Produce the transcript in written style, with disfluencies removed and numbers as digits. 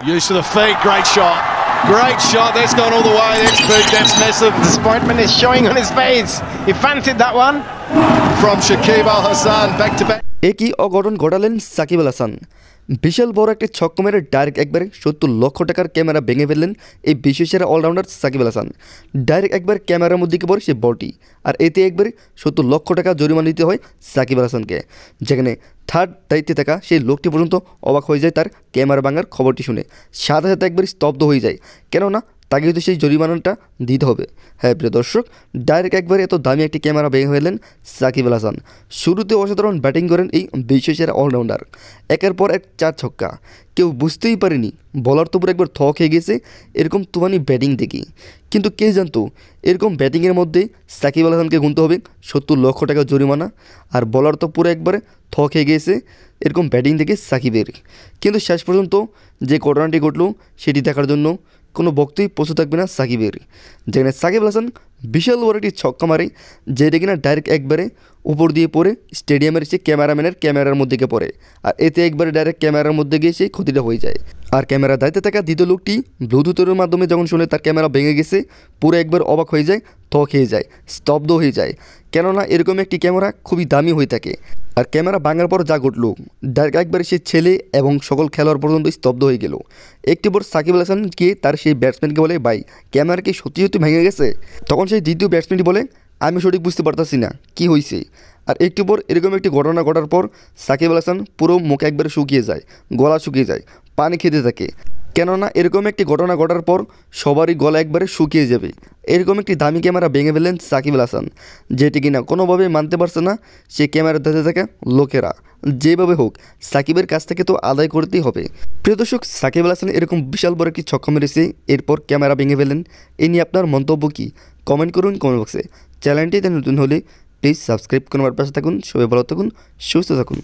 Use of the feet, great shot. Great shot, that's gone all the way, that's big, that's massive. Disappointment is showing on his face. He fancied that one. From Shakib Al Hasan, back to back. একই অঘটন ঘটালেন সাকিব আল হাসান। বিশাল বড় একটি ছক্কা মেরে direct একবারে ৭০ লক্ষ টাকার camera ভেঙে ফেললেন এই বিশ্বসেরা অলরাউন্ডার সাকিব আল হাসান। ডাইরেক্ট একবার ক্যামেরার মধ্যে পড়ে সে বলটি, আর এতে একবারে ৭০ লক্ষ টাকা জরিমানা দিতে হয় সাকিব আল হাসানকে, যেখানে থার্ড দায়িত্বে থাকা সেই লোকটি পর্যন্ত অবাক হয়ে যায় তার ক্যামেরা ভাঙার খবরটি শুনে, সাথে সাথে একবারে স্তব্ধ হয়ে যায়, কেননা তাকে কিন্তু সেই জরিমানাটা দিতে হবে। হ্যাঁ প্রিয় দর্শক, ডাইরেক্ট একবারে এত দামি একটি ক্যামেরা ভেঙে ফেললেন সাকিব আল হাসান। শুরুতে অসাধারণ ব্যাটিং করেন এই বিশ্বসেরা অলরাউন্ডার, একের পর এক 4 ছক্কা। কেউ বুঝতেই পারেনি বলার তো পুরো একবার থ খেয়ে গেছে এরকম তুফানি ব্যাটিং দেখি, কিন্তু কে জানতো এরকম ব্যাটিংয়ের মধ্যেই সাকিব আল হাসানকে গুনতে হবে ৭০ লক্ষ টাকা জরিমানা, আর বলার তো পুরো একবারে থ খেয়ে গিয়েছে এরকম ব্যাটিং দেখে সাকিবের। কিন্তু শেষ পর্যন্ত যে ঘটনাটি ঘটলো সেটি দেখার জন্য কোনো বক্তব্য প্রস্তুত থাকবে না সাকিবের, যেখানে সাকিব আল হাসান বিশাল বড় একটি ছক্কা মারে, যেটা কিনা ডাইরেক্ট একবারে উপর দিয়ে পড়ে স্টেডিয়ামের সে ক্যামেরাম্যানের ক্যামেরার মধ্যে গিয়ে পড়ে, আর এতে একবারে ডাইরেক্ট ক্যামেরার মধ্যে গিয়ে সেই ক্ষতিটা হয়ে যায়। আর ক্যামেরা দায়িত্বে থাকা দ্বিতীয় লোকটি ব্লুটুথের মাধ্যমে যখন শুনে তার ক্যামেরা ভেঙে গেছে, পুরো একবার অবাক হয়ে যায়, থ খেয়ে যায়, স্তব্ধ হয়ে যায়, কেননা এরকম একটি ক্যামেরা খুবই দামি হয়ে থাকে। আর ক্যামেরা ভাঙার পর যা ঘটলো, ডাইরেক্ট একবারে সে ছেলে এবং সকল খেলোয়াড় পর্যন্ত স্তব্ধ হয়ে গেল। একটু পর সাকিব আল হাসান গিয়ে তার সেই ব্যাটসম্যানকে বলে, ভাই ক্যামেরা কি সত্যি সত্যি ভেঙে গেছে? তখন সেই দ্বিতীয় ব্যাটসম্যানটি বলে, আমি সঠিক বুঝতে পারতাছি না কি হয়েছে। আর একটু পর এরকম একটি ঘটনা ঘটার পর সাকিব আল হাসান পুরো মুখ একবারে শুকিয়ে যায়, গলা শুকিয়ে যায়, পানি খেতে থাকে, কেননা এরকম একটি ঘটনা ঘটার পর সবারই গলা একবারে শুকিয়ে যাবে। এরকম একটি দামি ক্যামেরা ভেঙে ফেললেন সাকিব আল হাসান, যেটি কিনা কোনোভাবেই মানতে পারছে না সে ক্যামেরা দিতে থাকা লোকেরা। যেভাবে হোক সাকিবের কাছ থেকে তো আদায় করতেই হবে। প্রিয় দর্শক, সাকিব আল হাসান এরকম বিশাল বড় একটি ছক্কা মেরেছে, এরপর ক্যামেরা ভেঙে ফেলেন, এ নিয়ে আপনার মন্তব্য কী? কমেন্ট করুন কমেন্ট বক্সে। চ্যানেলটিতে নতুন হলে প্লিজ সাবস্ক্রাইব করে আমার পাশে থাকুন। সবাই ভালো থাকুন, সুস্থ থাকুন।